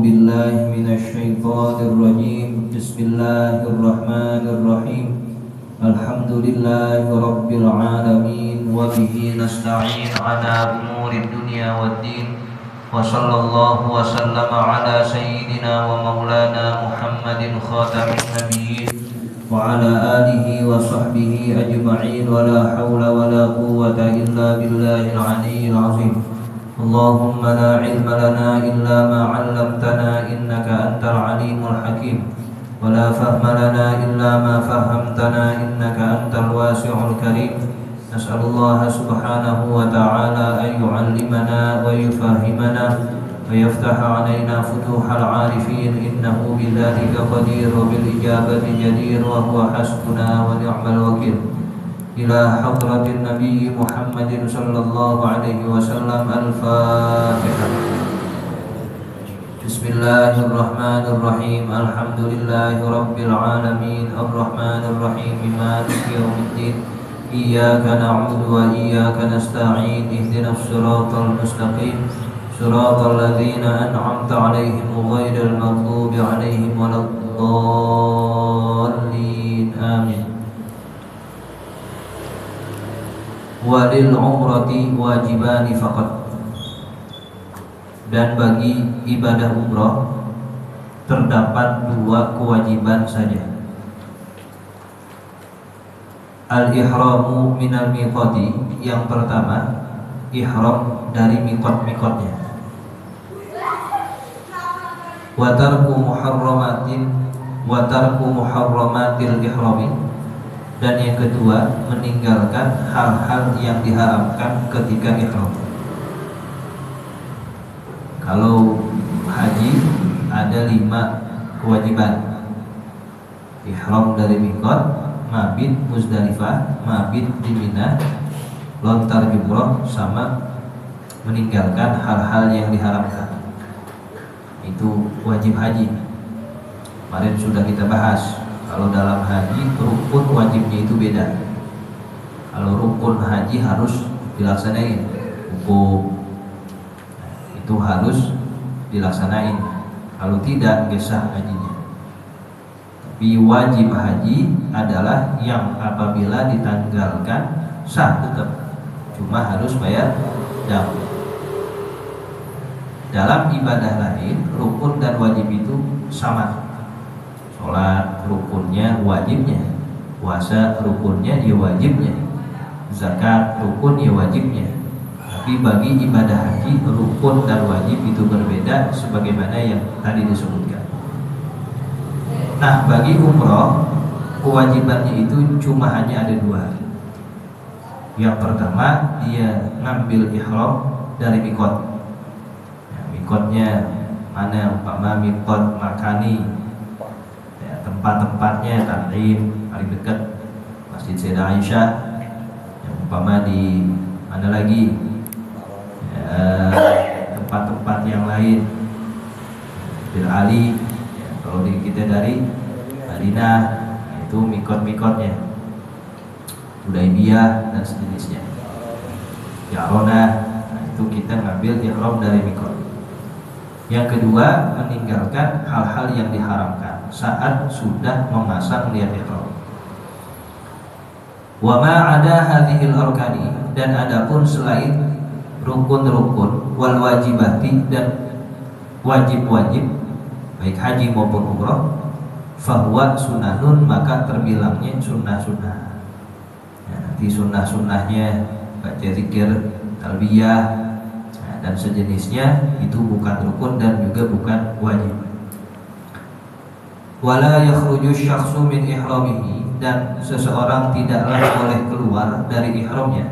بالله من الشيطان الرجيم. بسم الله الرحمن الرحيم. الحمد لله رب العالمين وبه نستعين على أمور الدنيا والدين وصلى الله وسلم على سيدنا ومولانا محمد خاتم النبيين وعلى آله وصحبه أجمعين ولا حول ولا قوة إلا بالله العلي العظيم. اللهم لا علم لنا إلا ما علمتنا إنك أنت العليم الحكيم ولا فهم لنا إلا ما فهمتنا إنك أنت الواسع الكريم. نسأل الله سبحانه وتعالى أن يعلمنا ويفهمنا ويفتح علينا فتوح العارفين إنه بذلك قدير وبالإجابة جدير وهو حسبنا ونعم الوكيل. إلى حضرة النبي محمد صلى الله عليه وسلم. الفاتحة. بسم الله الرحمن الرحيم. الحمد لله رب العالمين الرحمن الرحيم مالك يوم الدين. إياك نعبد وإياك نستعين. اهدنا الصراط المستقيم صراط الذين أنعمت عليهم غير المغضوب عليهم ولا الضالين. آمين. Walil umrati wajibani faqat. Dan bagi ibadah umrah terdapat dua kewajiban saja. Al-ihramu minal miqati, yang pertama ihram dari miqat-miqatnya. Wa tarku muharramatil ihrami, dan yang kedua meninggalkan hal-hal yang diharamkan ketika ihram. Kalau haji ada 5 kewajiban. Ihram dari miqat, mabit Muzdalifah, mabit di Mina, lontar jumrah, sama meninggalkan hal-hal yang diharamkan. Itu wajib haji. Kemarin sudah kita bahas. Kalau dalam haji rukun wajibnya itu beda. Kalau rukun haji harus dilaksanain, hukum itu harus dilaksanain. Kalau tidak, gesah hajinya. Tapi wajib haji adalah yang apabila ditanggalkan sah tetap, cuma harus bayar dam. Dalam ibadah lain, rukun dan wajib itu sama. Sholat rukunnya wajibnya, puasa rukunnya ya wajibnya, zakat rukun ya wajibnya. Tapi bagi ibadah haji, rukun dan wajib itu berbeda sebagaimana yang tadi disebutkan. Nah, bagi umroh kewajibannya itu cuma hanya ada 2. Yang pertama, dia ngambil ihram dari miqat. Miqatnya mana? Umpama miqat makani, tempat-tempatnya Tan'im paling dekat Masjid Sayyidah Aisyah, yang umpama di mana lagi tempat-tempat yang lain Bil Ali, ya, kalau kita dari Madinah itu mikot-mikotnya Hudaybiyah dan sejenisnya. Yarona, nah, itu kita ngambil ihram dari mikot. Yang kedua, meninggalkan hal-hal yang diharamkan saat sudah memasang niat ihram. Wa ma ada hadhil arkani, dan adapun selain rukun-rukun wal wajibati dan wajib-wajib baik haji maupun umrah, fahuwa sunanun, maka terbilangnya sunnah-sunnah. Ya, nanti sunnah-sunnahnya baca zikir, talbiyah dan sejenisnya, itu bukan rukun dan juga bukan wajib. Wala yakhruju syakhsu min ihramihi, dan seseorang tidaklah boleh keluar dari ihramnya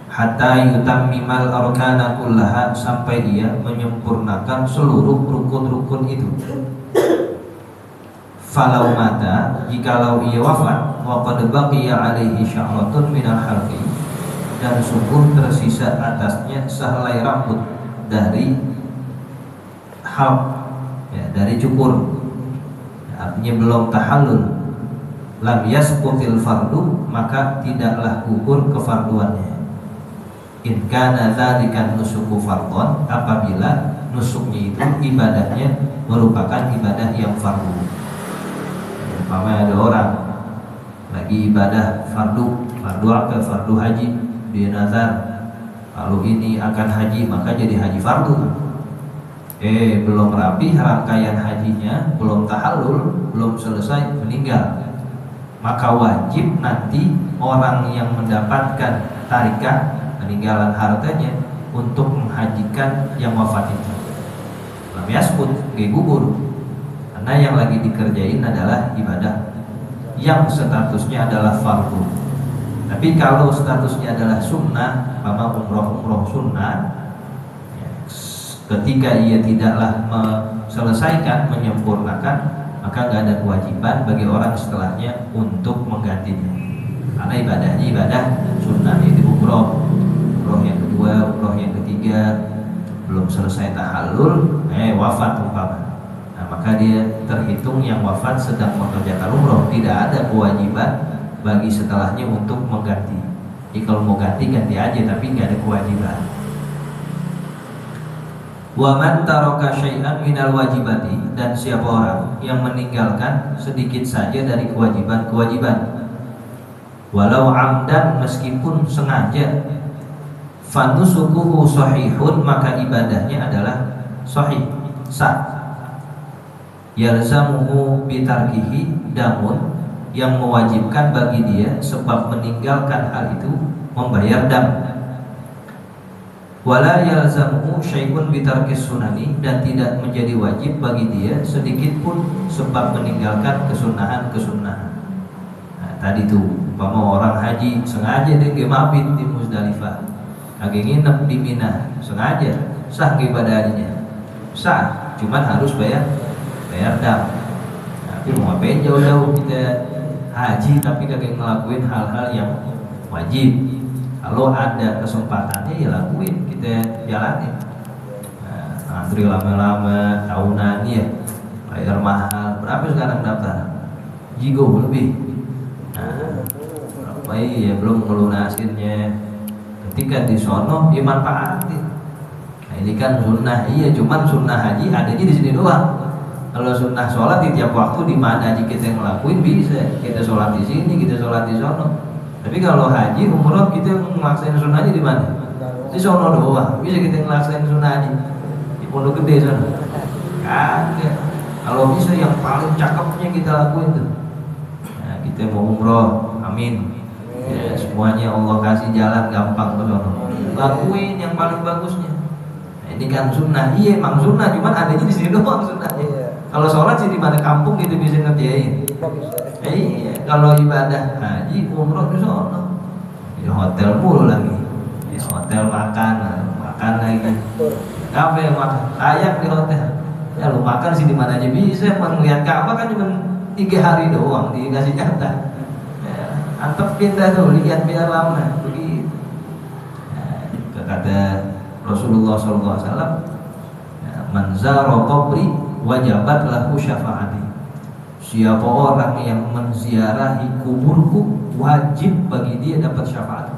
hatta yutammimal arkana kullaha, sampai dia menyempurnakan seluruh rukun-rukun itu. Falau mata, jikalau ia wafat, wa qad baqiya alaihi sya'ratun minal halqi, dan sungguh tersisa atasnya sehelai rambut dari halq, ya, dari cukur, artinya belum tahallul. Lam yasqutil fardu, maka tidaklah gugur kefarduannya. In kana dzalika nusuku fardhon, apabila nusuknya itu ibadahnya merupakan ibadah yang fardu. Umpamanya ada orang lagi ibadah fardu apa? Fardu haji, dia nazar kalau ini akan haji maka jadi haji fardu. Belum rapi rangkaian hajinya, belum tahallul, belum selesai, meninggal, maka wajib nanti orang yang mendapatkan tarikah peninggalan hartanya untuk menghajikan yang wafat itu. Lam yasbut, gak gugur, karena yang lagi dikerjain adalah ibadah yang statusnya adalah fardu. Tapi kalau statusnya adalah sunnah, maka umroh sunnah, ketika ia tidaklah menyelesaikan, menyempurnakan, maka gak ada kewajiban bagi orang setelahnya untuk menggantinya, karena ibadahnya ibadah sunnah. Itu umroh yang kedua, umroh yang ketiga belum selesai tahallul, wafat umpama, maka dia terhitung yang wafat sedang mengerjakan umroh, tidak ada kewajiban bagi setelahnya untuk mengganti. Jadi kalau mau ganti aja, tapi nggak ada kewajiban. Wa man taraka syai'an minal wajibati, dan siapa orang yang meninggalkan sedikit saja dari kewajiban-kewajiban, walau amdan, meskipun sengaja, fanusukuhu sahihun, maka ibadahnya adalah sahih, sah. Yalzamuhu bitarkihi damun, yang mewajibkan bagi dia sebab meninggalkan hal itu membayar dam. Wala yalzamuhu syai'un bitarkis sunani, dan tidak menjadi wajib bagi dia sedikit pun sebab meninggalkan kesunahan-kesunahan. Tadi tuh umpama orang haji sengaja dia mabit di Muzdalifah, lagi nginep di Mina, sengaja, sah ibadahnya, sah, cuman harus bayar dam. Tapi mau ngapain jauh-jauh kita haji tapi kagak ngelakuin hal-hal yang wajib. Kalau ada kesempatannya ya lakuin, kita jalanin. Antri lama-lama tahunan ya, bayar mahal. Berapa sekarang daftar? Jigo lebih. Ya belum ngelunasinnya. Ketika di sono dimanfaatin. Ini kan sunnah, iya, cuman sunnah haji adanya di sini doang. Kalau sunnah sholat di tiap waktu di mana aja kita ngelakuin bisa. Kita sholat di sini, kita sholat di sono. Tapi kalau haji, umroh, kita ngelaksanain sunnahnya di mana? Di sono doang. Bisa kita ngelaksanain sunnah haji di Pondok Gede sono? Kagak. Kalau bisa yang paling cakepnya kita lakuin tuh. Nah, kita mau umroh, amin. Ya, semuanya Allah kasih jalan gampang ke sono. Lakuin yang paling bagusnya. Nah, ini kan sunnah. Iya, emang sunnah, cuman adanya di sini doang sunnahnya. Kalau sholat sih di mana kampung kita bisa ngerjain. Iya, kalau ibadah haji, umroh di sono. Di hotel mulu lagi. Di hotel makan lagi. Kafe makan, ayak di hotel. Ya lu makan sih di mana aja bisa. Melihat Ka'bah kan cuma 3 hari doang dikasih jatah. Ya, antepin dah tuh, lihat biar lama. Begitu. Ya, kata Rasulullah SAW, man zara qabri wajabat lahu syafaati. Siapa orang yang menziarahi kuburku, wajib bagi dia dapat syafaat.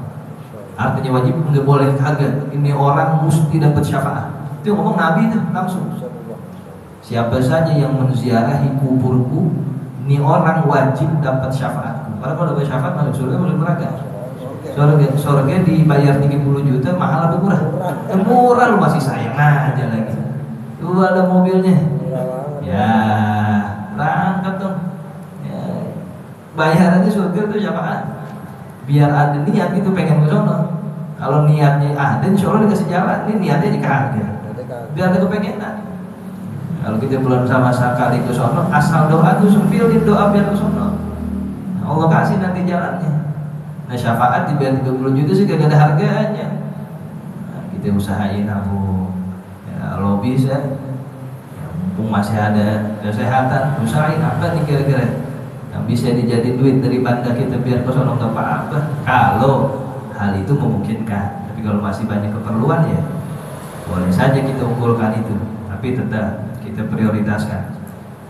Artinya wajib, nggak boleh kagak. Ini orang mesti dapat syafaat. Itu ngomong Nabi tuh langsung. Siapa saja yang menziarahi kuburku, ini orang wajib dapat syafaatku. Karena kalau dapat syafaat masuk surga, masuk neraka. Surga dibayar 30 juta, mahal apa murah? Murah, lu masih sayang aja lagi. Lu ada mobilnya. Ya, berangkat dong. Ya, bayarannya surga itu syafaat. Biar ada niat itu pengen ke sono. Kalau niatnya ada, insya Allah dikasih jalan. Ini niatnya dikagak. Biar ada kepengenan. Kalau kita belum sama sekali ke sono, asal doa tuh sempilin doa biar ke sono. Allah kasih nanti jalannya. Nah, syafaat dibayar 30 juta sih gak ada harganya. Nah, kita usahain aku. Ya, kalau bisa. Masih ada kesehatan, usahain apa nih kira-kira yang bisa dijadiin duit dari banda kita biar ke sono nggak apa-apa, kalau hal itu memungkinkan. Tapi kalau masih banyak keperluan ya boleh saja kita unggulkan itu, tapi tetap kita prioritaskan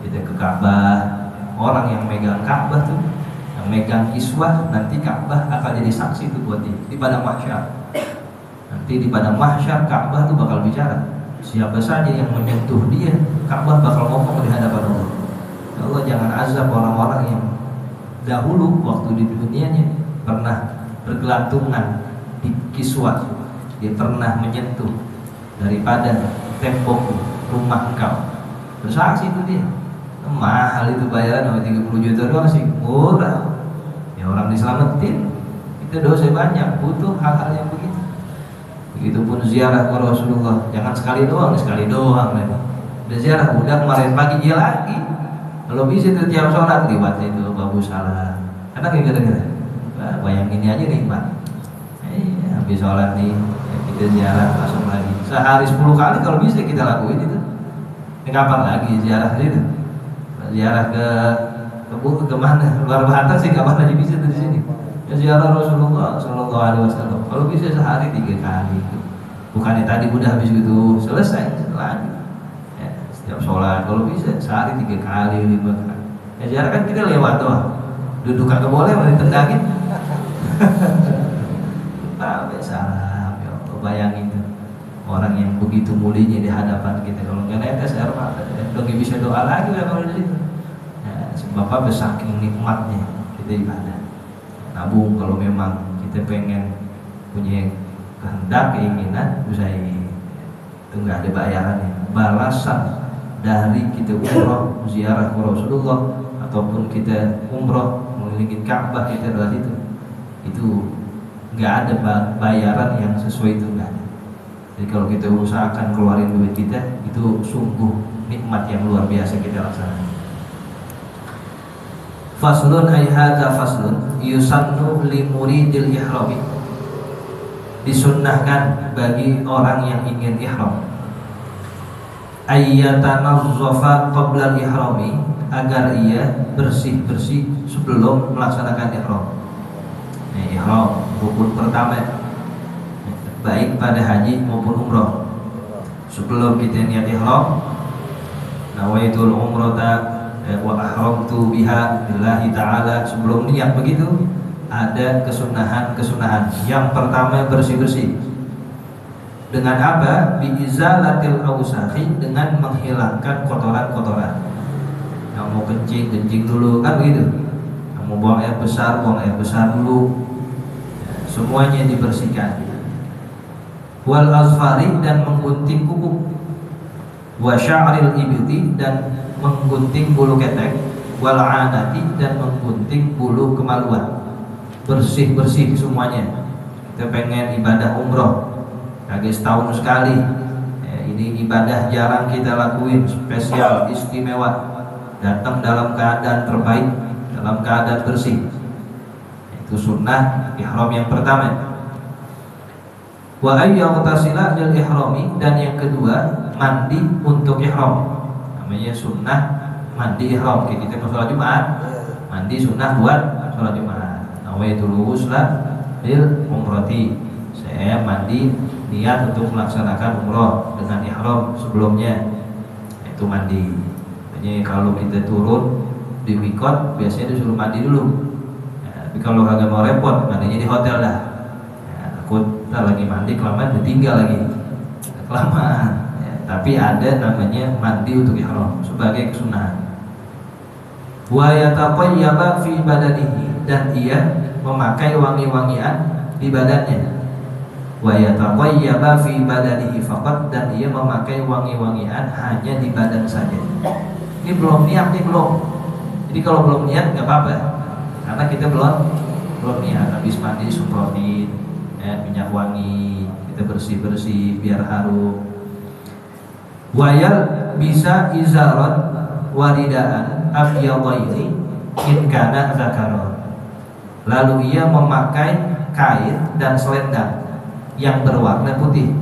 kita ke Ka'bah. Orang yang megang Ka'bah tuh, yang megang kiswah, nanti Ka'bah akan jadi saksi itu buat dia di padang mahsyar. Nanti di padang mahsyar Ka'bah tuh bakal bicara. Siapa saja yang menyentuh dia, Ka'bah bakal ngomong di hadapan Allah. Ya Allah, jangan azab orang-orang yang dahulu waktu di dunianya pernah bergelantungan di kiswah, dia pernah menyentuh daripada tembok rumah engkau. Bersaksi itu dia. Mahal itu bayaran 30 juta doang sih, murah. Ya orang diselamatin, itu dosa banyak, butuh hal-hal yang begitu. Begitupun ziarah ke Rasulullah, jangan sekali doang lagi. Udah ziarah, udah kemarin pagi dia lagi. Kalau bisa itu tiap sholat lewat itu babu salah. Karena kayak gara-gara, bayangin aja nikmat. Habis sholat nih, kita ziarah langsung lagi. Sehari 10 kali kalau bisa kita lakuin itu. Kapan lagi ziarah itu? Ziarah ke mana? Luar batas sih kapan lagi bisa dari sini? Ya ziarah Rasulullah Sallallahu Alaihi Wasallam. Kalau bisa sehari 3 kali. Bukannya tadi udah habis gitu selesai lagi. Ya, setiap sholat kalau bisa sehari 3 kali 5 kali. Ya ziarah kan kita lewat doang. Duduk kagak boleh, mau ditendangin. Sampai salam ya Allah, bayangin tuh orang yang begitu mulinya di hadapan kita. Kalau nggak netes air mata, udah nggak bisa doa lagi lah kalau di situ. Ya, sebab apa? Saking nikmatnya kita ibadah. Nabung kalau memang kita pengen punya kehendak, keinginan, usahain. Itu nggak ada bayarannya. Balasan dari kita umroh, ziarah ke Rasulullah, ataupun kita umroh mengelilingi Ka'bah, kita adalah itu nggak ada bayaran yang sesuai, itu nggak ada. Jadi kalau kita usahakan keluarin duit kita, itu sungguh nikmat yang luar biasa kita laksanakan. Faslun ay hadza faslun yusannu li muridil ihrami. Disunnahkan bagi orang yang ingin ihram ayyatanazzafa qabla al-ihrami, agar ia bersih-bersih sebelum melaksanakan ihram. Ihram rukun pertama baik pada haji maupun umroh. Sebelum kita niat ihram, nawaitul umrata wa ahramtu biha billahi ta'ala, sebelum niat begitu ada kesunahan-kesunahan. Yang pertama bersih-bersih. Dengan apa? Biizalatil awsakhi, dengan menghilangkan kotoran-kotoran. Yang mau kencing dulu kan begitu. Yang mau buang air besar dulu. Semuanya dibersihkan. Wal azfari, dan menggunting kuku. Wa sya'ril ibti, dan menggunting bulu ketek. Wal anati, dan menggunting bulu kemaluan. Bersih-bersih semuanya. Kita pengen ibadah umroh, kagak setahun sekali. Ini ibadah jarang kita lakuin, spesial, istimewa. Datang dalam keadaan terbaik, dalam keadaan bersih. Itu sunnah ihram yang pertama. Wa ayyaghtasila lil ihrami, dan yang kedua mandi untuk ihram. Namanya sunnah mandi ihram. Kita mau sholat Jumat, mandi sunnah buat sholat Jumat. Nawaitul ghusla lil umrati, saya mandi niat untuk melaksanakan umroh dengan ihram sebelumnya. Itu mandi. Jadi kalau kita turun di mikot biasanya disuruh mandi dulu. Tapi kalau kagak mau repot, mandinya di hotel dah. Takut lagi mandi kelamaan ditinggal lagi, kelamaan. Tapi ada namanya mandi untuk ihram sebagai kesunahan. Wa yataqayyaba fi badanihi, dan ia memakai wangi-wangian di badannya. Wa yataqayyaba fi badanihi faqat, dan ia memakai wangi-wangian hanya di badan saja. Ini belum niat nih, belum. Jadi kalau belum niat nggak apa-apa, karena kita belum niat. Habis mandi semprotin minyak wangi, kita bersih-bersih biar harum. Wayal bisa izaron waridaan abyadaini in kana zakaron. Lalu ia memakai kain dan selendang yang berwarna putih.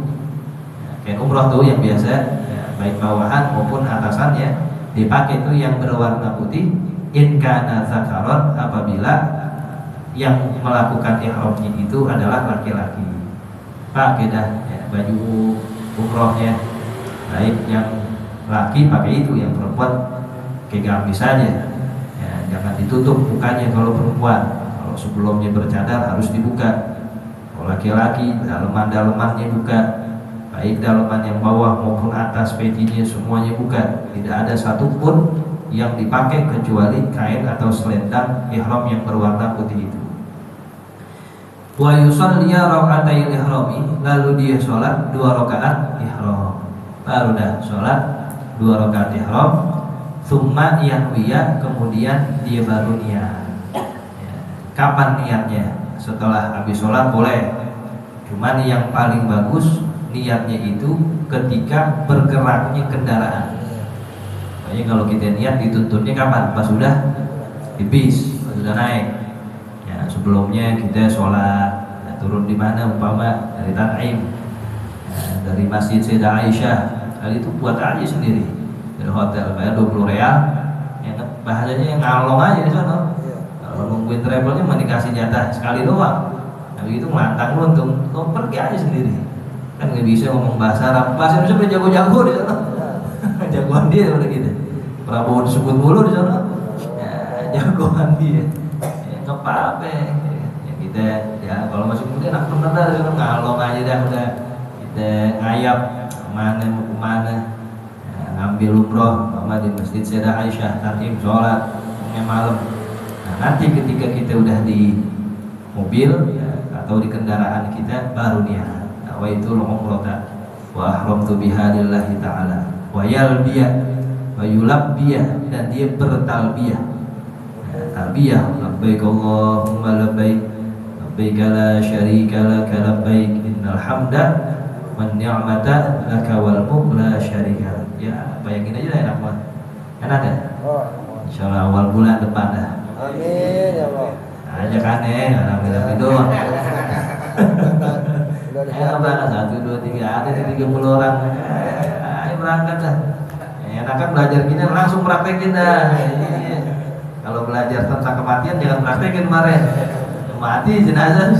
Kain umroh tuh yang biasa, baik bawahan maupun atasannya dipakai tuh yang berwarna putih. In kana zakaron, apabila yang melakukan ihramnya itu adalah laki-laki. Pakai dah baju umrohnya. Baik yang laki pakai itu, yang perempuan kayak gamis saja. Jangan ditutup mukanya kalau perempuan. Kalau sebelumnya bercadar harus dibuka. Kalau laki-laki daleman-dalemannya buka. baik dalaman yang bawah maupun atas pecinya semuanya bukan, tidak ada satupun yang dipakai kecuali kain atau selendang ihram yang berwarna putih itu. Wa yusalliya raka'atai ihrami, lalu dia sholat 2 rakaat ihram. Baru dah sholat 2 rakaat ihram, tsumma yanwiya, kemudian dia baru niat. Ya. Kapan niatnya? Setelah habis sholat boleh. Cuman yang paling bagus niatnya itu ketika bergeraknya kendaraan. Makanya kalau kita niat dituntutnya kapan? Pas sudah di bis, pas sudah naik. Ya, sebelumnya kita sholat, ya, turun di mana umpama dari Tan'im, ya, dari Masjid Sayyidah Aisyah, kali itu buat aja sendiri dari hotel, bayar 20 real. Ya, bahasanya ngalong aja di sana. Kalau nungguin travelnya mau dikasih jatah sekali doang. Habis itu melantang untung, kau pergi aja sendiri. Kan nggak bisa ngomong bahasa Arab, bahasa Indonesia udah jago-jago di sana. Jagoan dia udah gitu. Prabowo disebut mulu di sana. Ya, jagoan dia. Ya nggak apa-apa. Ya kita ya kalau masih muda enak bener dah di sana, ngalong aja dah udah. Kita ngayap kemana mau kemana. Ya, ngambil umroh sama di Masjid Sayyidah Aisyah, Tan'im sholat malam. Nah nanti ketika kita udah di mobil ya, atau di kendaraan kita baru niat. Wa itu umrata wa ahramtu biha lillahi ta'ala wa yalbiya wa yulabbiyah, dan dia bertalbiyah. Ya, talbiyah, labbaik Allahumma labbaik labbaik la syarika laka labbaik innal hamda wan ni'mata laka wal mulk la syarika lak. Ya bayangin aja lah, enak banget. Enak ya? Insyaallah awal bulan depan dah. Amin ya Allah. Ajak aneh, alhamdulillah doang. Enak banget, 1, 2, 3, ada 30 orang. Ayo berangkat dah. Enak kan belajar gini langsung praktekin dah. Kalau belajar tentang kematian jangan praktekin kemarin. Mati jenazah.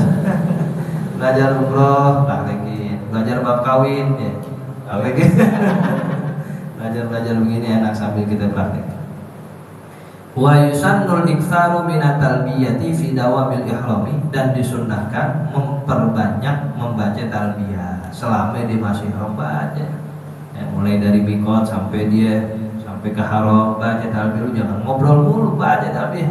Belajar umroh praktekin. Belajar bab kawin ya. Praktekin. Belajar begini enak sambil kita praktek. Wa yusannul iktsaru minat talbiyati fi dawamil ihrami, dan disunnahkan memperbanyak membaca talbiyah selama dia masih ihram baca. Ya, mulai dari mikot sampai dia sampai ke haram baca talbiyah, jangan ngobrol mulu, baca talbiyah.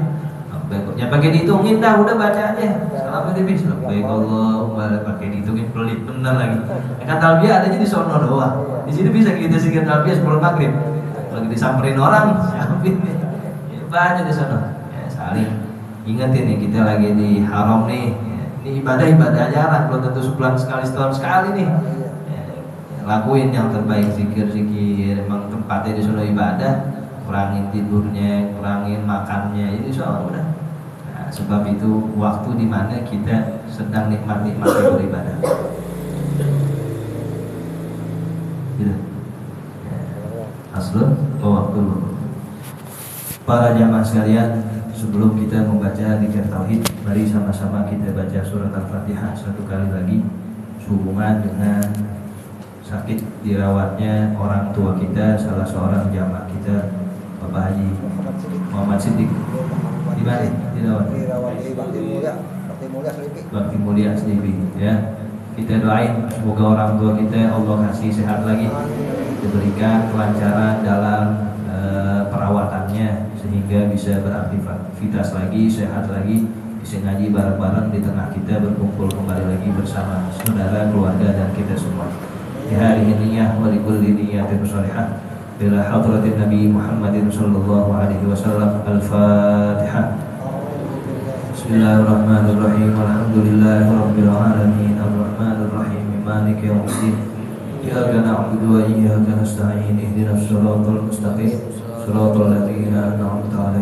Ya pakai dihitungin dah, udah baca aja selama dia bisa. Baik Allahumma, pakai dihitungin pelit bener lagi. Kan talbiyah adanya di sono doang. Di sini bisa kita zikir talbiyah sebelum maghrib. Lagi disamperin orang, siapin nih. Baca di sana, ya, saling ingetin nih kita lagi di haram nih, ya, ini ibadah jarang, belum tentu sebulan sekali, setahun sekali nih, ya, lakuin yang terbaik, zikir, emang tempatnya di sana ibadah, kurangin tidurnya, kurangin makannya, itu soal udah. Nah, sebab itu waktu dimana kita sedang nikmat-nikmatnya beribadah. Gitu. Ya. Aslun, waktu dulu. Para jamaah sekalian, sebelum kita membaca zikir tauhid, mari sama-sama kita baca surat Al-Fatihah 1 kali lagi, sehubungan dengan sakit dirawatnya orang tua kita, salah seorang jamaah kita, Bapak Haji Muhammad Siddiq. Di mana? Dirawat di Bakti Mulia Slipi, ya. Kita doain semoga orang tua kita Allah kasih sehat lagi, diberikan kelancaran dalam perawatannya sehingga bisa beraktivitas lagi, sehat lagi, bisa ngaji bareng-bareng di tengah kita, berkumpul kembali lagi bersama saudara, keluarga, dan kita semua. Di hari ini ya wa likulli niyatin shalihah bila hadratin Nabi Muhammadin sallallahu alaihi wasallam. Al-Fatihah. Bismillahirrahmanirrahim. Alhamdulillahirabbil alamin. Arrahmanir rahim. Maliki yaumiddin. Iyyaka na'budu wa iyyaka nasta'in. Ihdinas siratal mustaqim. Shiratal ladzina an'amta 'alaihim